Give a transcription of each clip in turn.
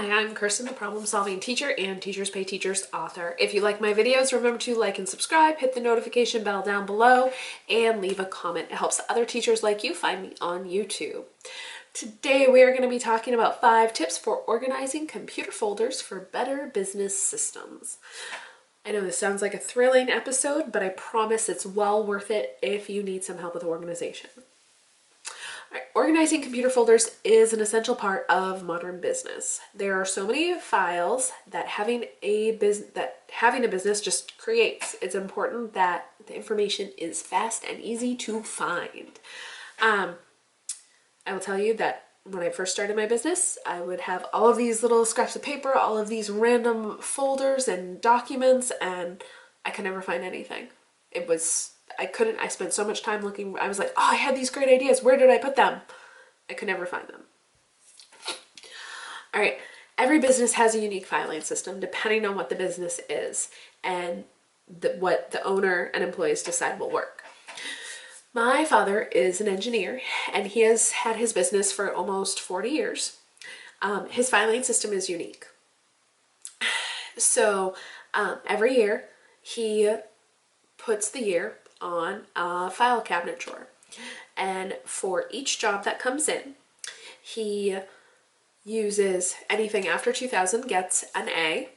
Hi, I'm Kirsten, the Problem Solving Teacher and Teachers Pay Teachers author. If you like my videos, remember to like and subscribe, hit the notification bell down below, and leave a comment. It helps other teachers like you find me on YouTube. Today we are going to be talking about 5 tips for organizing computer folders for better business systems. I know this sounds like a thrilling episode, but I promise it's well worth it if you need some help with organization. Organizing computer folders is an essential part of modern business. There are so many files that having a business just creates. It's important that the information is fast and easy to find. I will tell you that when I first started my business, I would have all of these little scraps of paper, all of these random folders and documents, and I could never find anything. I spent so much time looking. I was like, oh, I had these great ideas. Where did I put them? I could never find them. All right. Every business has a unique filing system depending on what the business is and what the owner and employees decide will work. My father is an engineer and he has had his business for almost 40 years. His filing system is unique. So every year he puts the year on a file cabinet drawer. And for each job that comes in, he uses anything after 2000 gets an A,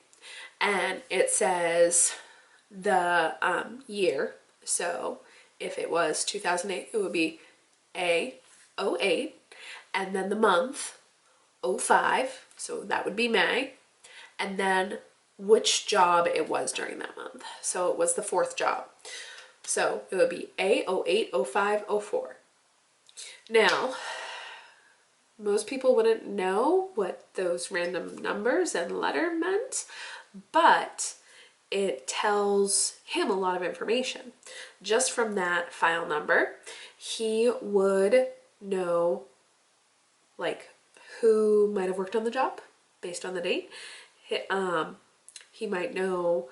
and it says the year. So if it was 2008, it would be A08, and then the month 05, so that would be May, and then which job it was during that month. So it was the 4th job. So it would be A08, 05, 04. Now, most people wouldn't know what those random numbers and letter meant, but it tells him a lot of information. Just from that file number, he would know like who might have worked on the job based on the date. He might know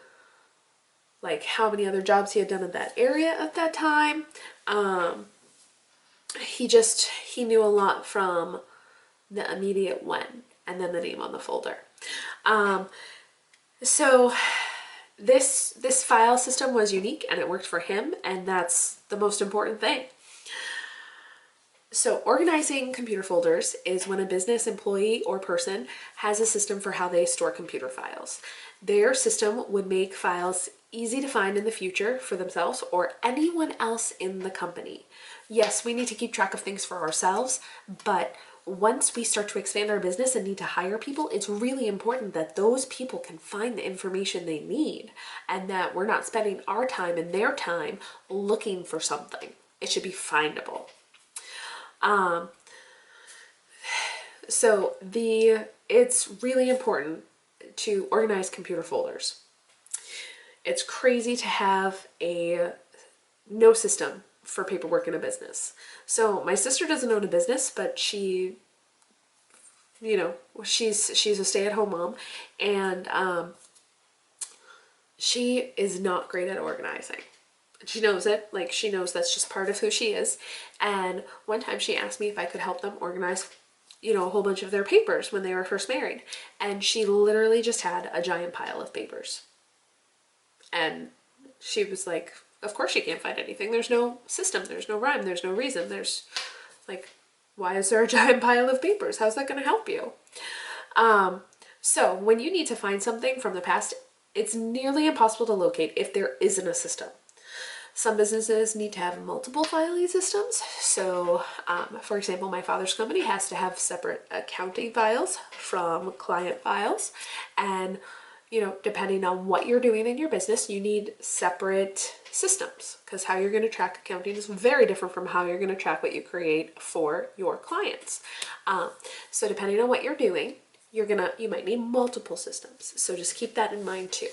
like how many other jobs he had done in that area at that time. He knew a lot from the immediate when and then the name on the folder. So this file system was unique and it worked for him, and that's the most important thing. So organizing computer folders is when a business employee or person has a system for how they store computer files. Their system would make files easy to find in the future for themselves or anyone else in the company. Yes, we need to keep track of things for ourselves, but once we start to expand our business and need to hire people, it's really important that those people can find the information they need and that we're not spending our time and their time looking for something. It should be findable. It's really important to organize computer folders. It's crazy to have no system for paperwork in a business. So my sister doesn't own a business, but she's a stay-at-home mom, and she is not great at organizing. She knows it, like she knows that's just part of who she is. And one time she asked me if I could help them organize, a whole bunch of their papers when they were first married. And she literally just had a giant pile of papers. And she was like, of course she can't find anything. There's no system, there's no rhyme, there's no reason. There's like, why is there a giant pile of papers? How's that going to help you? So when you need to find something from the past, it's nearly impossible to locate if there isn't a system. Some businesses need to have multiple filing systems. So, for example, my father's company has to have separate accounting files from client files. And, depending on what you're doing in your business, you need separate systems because how you're going to track accounting is very different from how you're going to track what you create for your clients. So depending on what you're doing, you might need multiple systems. So just keep that in mind too.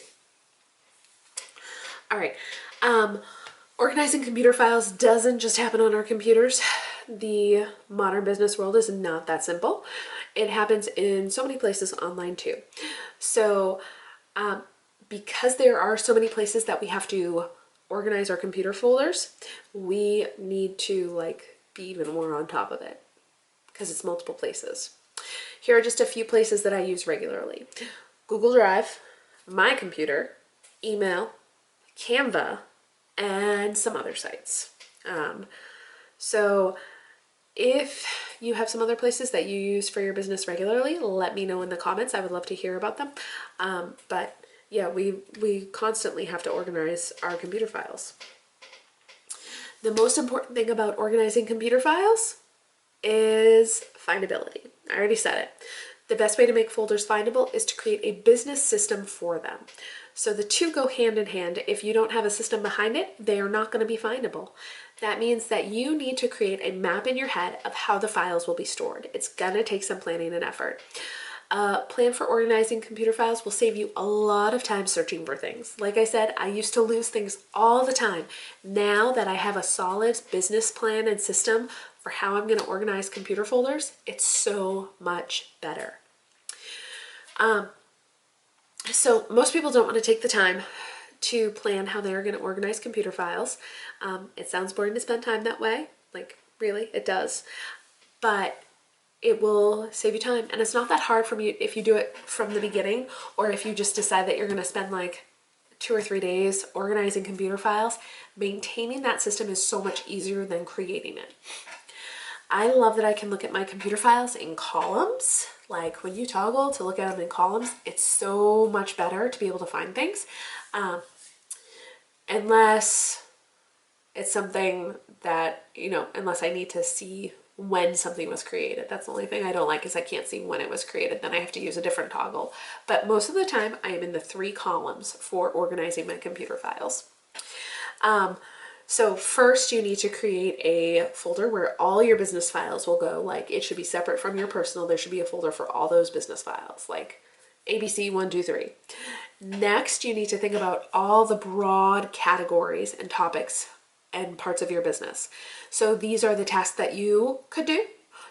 All right. Organizing computer files doesn't just happen on our computers. The modern business world is not that simple. It happens in so many places online too. So because there are so many places that we have to organize our computer folders, we need to be even more on top of it because it's multiple places. Here are just a few places that I use regularly: Google Drive, my computer, email, Canva, and some other sites. So if you have some other places that you use for your business regularly, let me know in the comments. I would love to hear about them. But yeah, we constantly have to organize our computer files. The most important thing about organizing computer files is findability. I already said it. The best way to make folders findable is to create a business system for them. So the two go hand in hand. If you don't have a system behind it, they are not going to be findable. That means that you need to create a map in your head of how the files will be stored. It's going to take some planning and effort. Plan for organizing computer files will save you a lot of time searching for things. Like I said, I used to lose things all the time. Now that I have a solid business plan and system for how I'm going to organize computer folders, it's so much better. So most people don't want to take the time to plan how they're going to organize computer files. It sounds boring to spend time that way. Like, really, it does. But it will save you time. And it's not that hard for you if you do it from the beginning, or if you just decide that you're going to spend like 2 or 3 days organizing computer files. Maintaining that system is so much easier than creating it. I love that I can look at my computer files in columns. Like when you toggle to look at them in columns, it's so much better to be able to find things. Unless it's something that, unless I need to see when something was created. That's the only thing I don't like, is I can't see when it was created. Then I have to use a different toggle. But most of the time I am in the 3 columns for organizing my computer files. So first you need to create a folder where all your business files will go. Like, it should be separate from your personal. There should be a folder for all those business files, like ABC 1, 2, 3. Next, you need to think about all the broad categories and topics and parts of your business. So these are the tasks that you could do.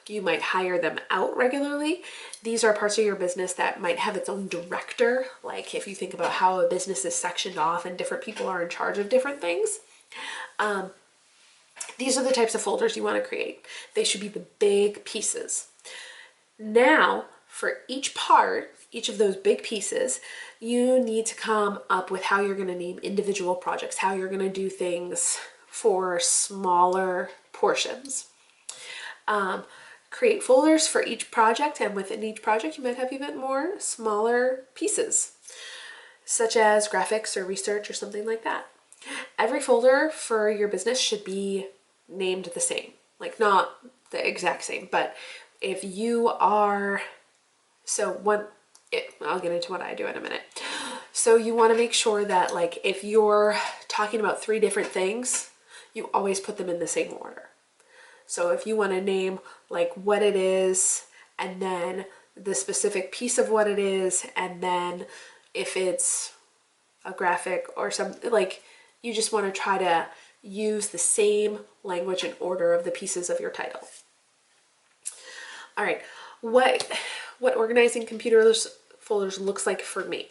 You might hire them out regularly. These are parts of your business that might have its own director. Like if you think about how a business is sectioned off and different people are in charge of different things. These are the types of folders you want to create. They should be the big pieces. Now, for each part, each of those big pieces, you need to come up with how you're going to name individual projects, how you're going to do things for smaller portions. Create folders for each project, and within each project you might have even more smaller pieces, such as graphics or research or something like that. Every folder for your business should be named the same, like not the exact same, but if you are, I'll get into what I do in a minute. So you want to make sure that, like, if you're talking about 3 different things, you always put them in the same order. So if you want to name like what it is, and then the specific piece of what it is, and then if it's a graphic or something, like, you just want to try to use the same language and order of the pieces of your title. All right, what organizing computers folders looks like for me.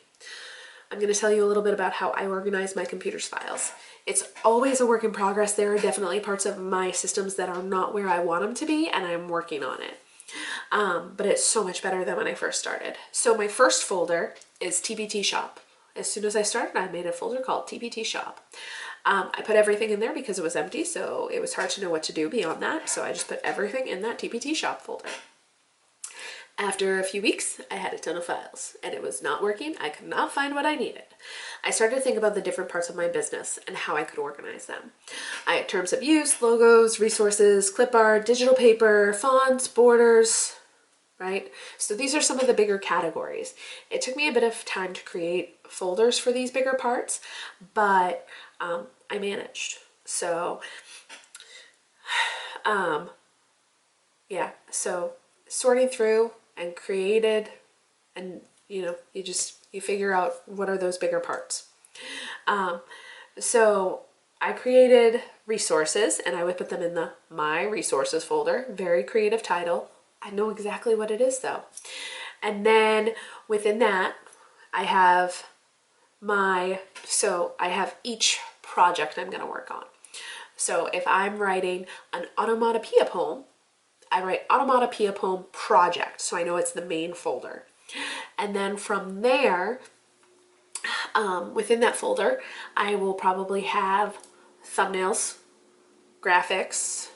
I'm going to tell you a little bit about how I organize my computer's files. It's always a work in progress. There are definitely parts of my systems that are not where I want them to be, and I'm working on it. But it's so much better than when I first started. So my first folder is TPT Shop. As soon as I started, I made a folder called TPT Shop. I put everything in there because it was empty, so it was hard to know what to do beyond that. So I just put everything in that TPT Shop folder. After a few weeks, I had a ton of files and it was not working. I could not find what I needed. I started to think about the different parts of my business and how I could organize them. I had terms of use, logos, resources, clip art, digital paper, fonts, borders, right? So these are some of the bigger categories. It took me a bit of time to create folders for these bigger parts, but I managed. So, yeah, so sorting through and created, and you figure out what are those bigger parts. So I created resources, and I would put them in the My Resources folder. Very creative title. I know exactly what it is though. And then within that, I have each project I'm going to work on. So if I'm writing an onomatopoeia poem, I write Automatopoeia Poem Project, so I know it's the main folder. And then from there, within that folder, I will probably have thumbnails, graphics,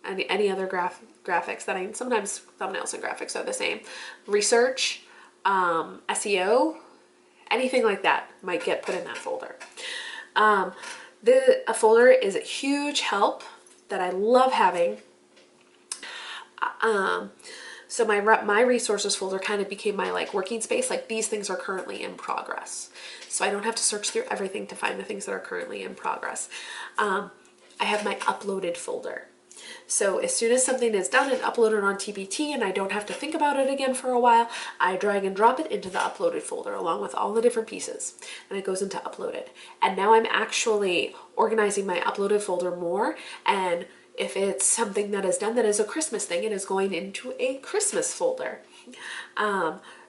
and any other graphics that sometimes thumbnails and graphics are the same, research, SEO, anything like that might get put in that folder. A folder is a huge help that I love having. So my resources folder kind of became my like working space. Like these things are currently in progress. So I don't have to search through everything to find the things that are currently in progress. I have my uploaded folder. So as soon as something is done and uploaded on TPT and I don't have to think about it again for a while, I drag and drop it into the uploaded folder along with all the different pieces, and it goes into uploaded. And now I'm actually organizing my uploaded folder more, and if it's something that is done that is a Christmas thing, it is going into a Christmas folder.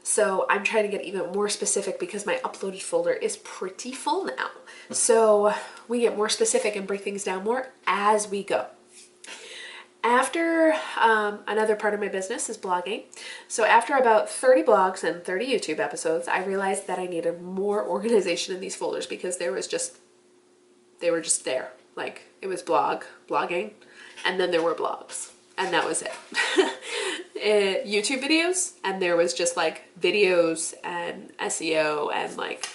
So I'm trying to get even more specific because my uploaded folder is pretty full now. So we get more specific and break things down more as we go. After another part of my business is blogging. So after about 30 blogs and 30 YouTube episodes, I realized that I needed more organization in these folders because they were just there. Like it was blogging, and then there were blogs, and that was it. YouTube videos, and there was just like videos and SEO and like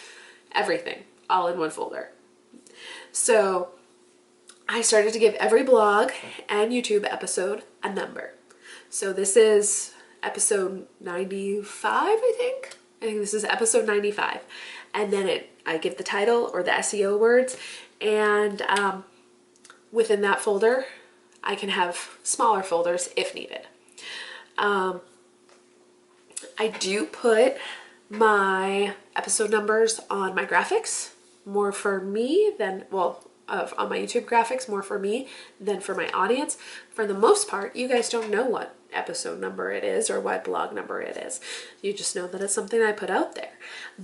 everything all in one folder. So I started to give every blog and YouTube episode a number. So this is episode 95, I think this is episode 95. And then I give the title or the SEO words, and within that folder, I can have smaller folders if needed. I do put my episode numbers on my graphics, more for me than, well, on my YouTube graphics, more for me than for my audience. For the most part, you guys don't know what episode number it is or what blog number it is. You just know that it's something I put out there.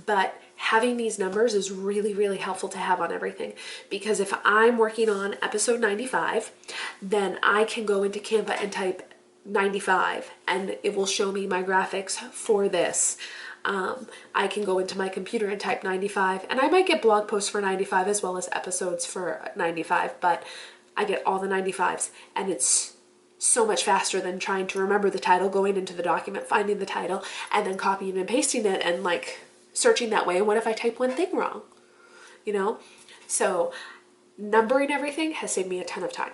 But having these numbers is really, really helpful to have on everything, because if I'm working on episode 95, then I can go into Canva and type 95 and it will show me my graphics for this. I can go into my computer and type 95, and I might get blog posts for 95 as well as episodes for 95, but I get all the 95s, and it's so much faster than trying to remember the title, going into the document, finding the title, and then copying and pasting it and like searching that way. And what if I type one thing wrong? You know? So numbering everything has saved me a ton of time.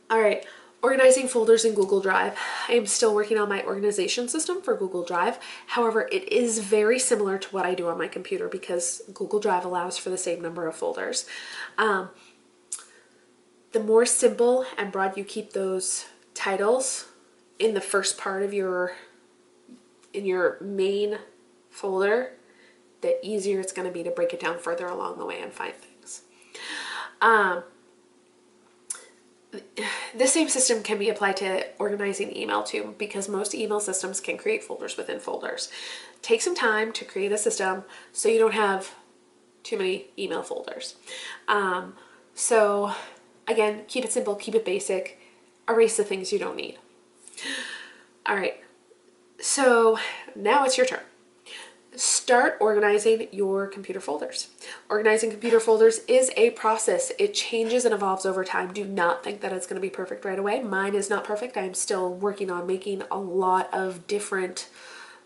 All right. Organizing folders in Google Drive. I am still working on my organization system for Google Drive. However, it is very similar to what I do on my computer because Google Drive allows for the same number of folders. The more simple and broad you keep those titles in the first part of your main folder, the easier it's going to be to break it down further along the way and find things. This same system can be applied to organizing email too, because most email systems can create folders within folders. Take some time to create a system so you don't have too many email folders. So again, keep it simple, keep it basic, erase the things you don't need. All right, so now it's your turn. Start organizing your computer folders. Organizing computer folders is a process. It changes and evolves over time. Do not think that it's going to be perfect right away. Mine is not perfect. I'm still working on making a lot of different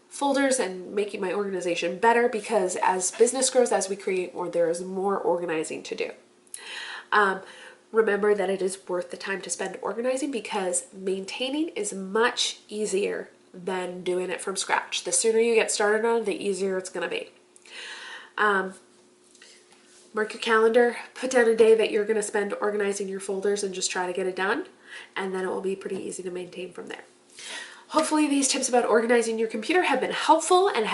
folders and making my organization better, because as business grows, as we create more, there is more organizing to do. Remember that it is worth the time to spend organizing, because maintaining is much easier than doing it from scratch. The sooner you get started on it, the easier it's going to be. Mark your calendar, put down a day that you're going to spend organizing your folders and just try to get it done, and then it will be pretty easy to maintain from there. Hopefully these tips about organizing your computer have been helpful and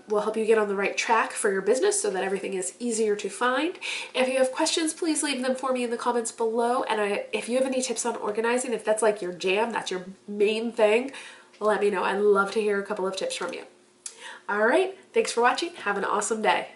will help you get on the right track for your business so that everything is easier to find. If you have questions, please leave them for me in the comments below. And if you have any tips on organizing, if that's like your jam, that's your main thing, let me know. I'd love to hear a couple of tips from you. All right, thanks for watching. Have an awesome day.